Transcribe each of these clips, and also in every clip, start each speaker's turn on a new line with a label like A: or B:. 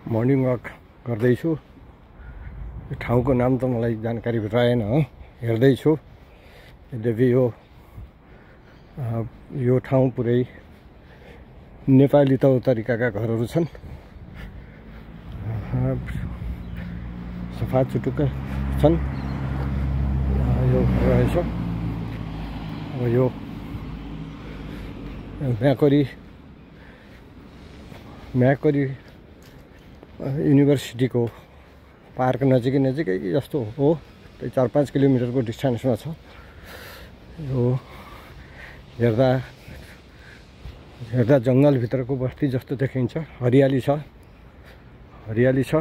A: Morning walk गर्दैछु। यो ठाउँको नाम त मलाई जानकारी रहेन, हेर्दैछु। यद्यपि यो ठाउँ पुरै नेपाली तौर तरिकाका घरहरू छन्। सफा चुटुक्क छन्। यो रहेछ। अब यो म्याकरी युनिभर्सिटीको पार्क नजिकै जस्तो हो। 4-5 किलोमिटरको डिस्टेन्समा छ। यो हेर्दा जङ्गलभित्रको बस्ती जस्तो देखिन्छ। हरियाली छ,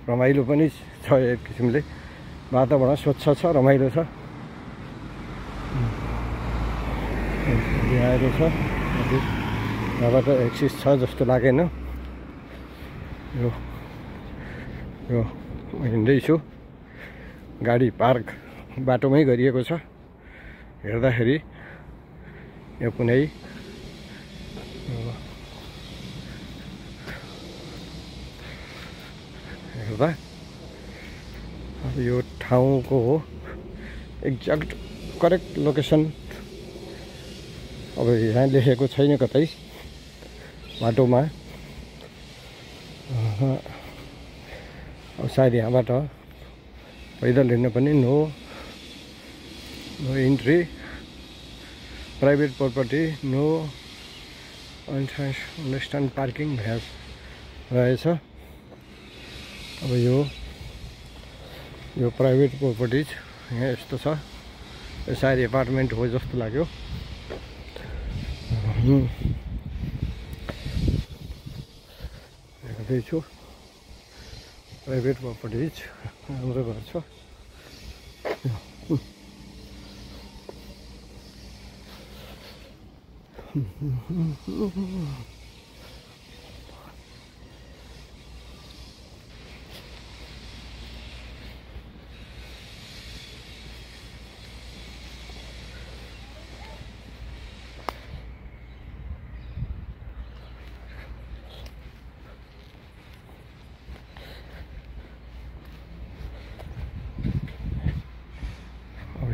A: रमाइलो पनि छ। एक किसिमले वातावरण स्वच्छ छ, रमाइलो छ। आएर छ यहाँबाट एक्सिस छ जस्तो लागेन। यो हिँड्दैछु। गाडी पार्क बाटोमै गरिएको छ। हेर्दाखेरि यो कुनै हेर्दा यो ठाउँको एक्ज्याक्ट करेक्ट लोकेसन अब यहाँ लेखेको छैन कतै बाटोमा। अब सायद यहाँबाट पैदल हिँड्न पनि no entry, private property, no understand parking रहेछ। अब यो प्राइभेट प्रपर्टिज यहाँ यस्तो छ। यो सायद एपार्टमेन्ट हो जस्तो लाग्यो। हेर्दैछु प्राइभेट प्रपर्टिज राम्रो घर छ।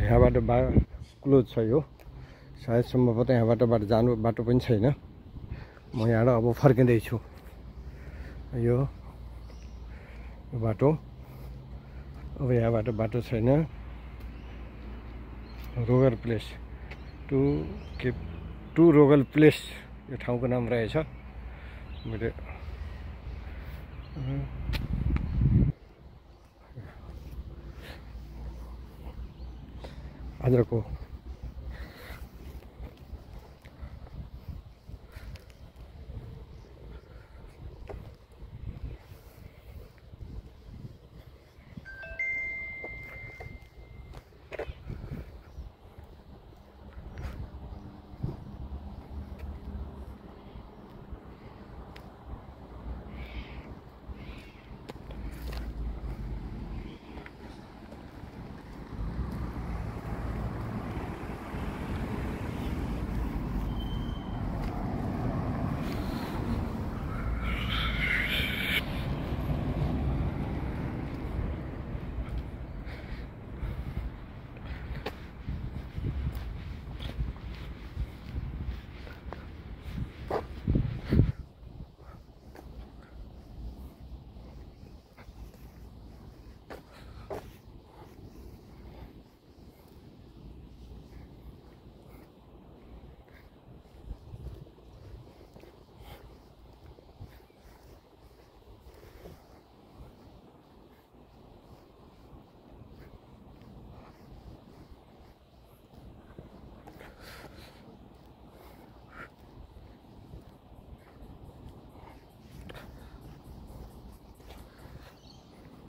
A: यहाँबाट क्लोज छ। यो सायद सम्भवतः यहाँबाट जानु बाटो पनि छैन। म यहाँबाट अब फर्किँदैछु। यो बाटो अब यहाँबाट बाटो छैन। रोगर प्लेस टु रोगल प्लेस यो ठाउँको नाम रहेछ। मैले आजको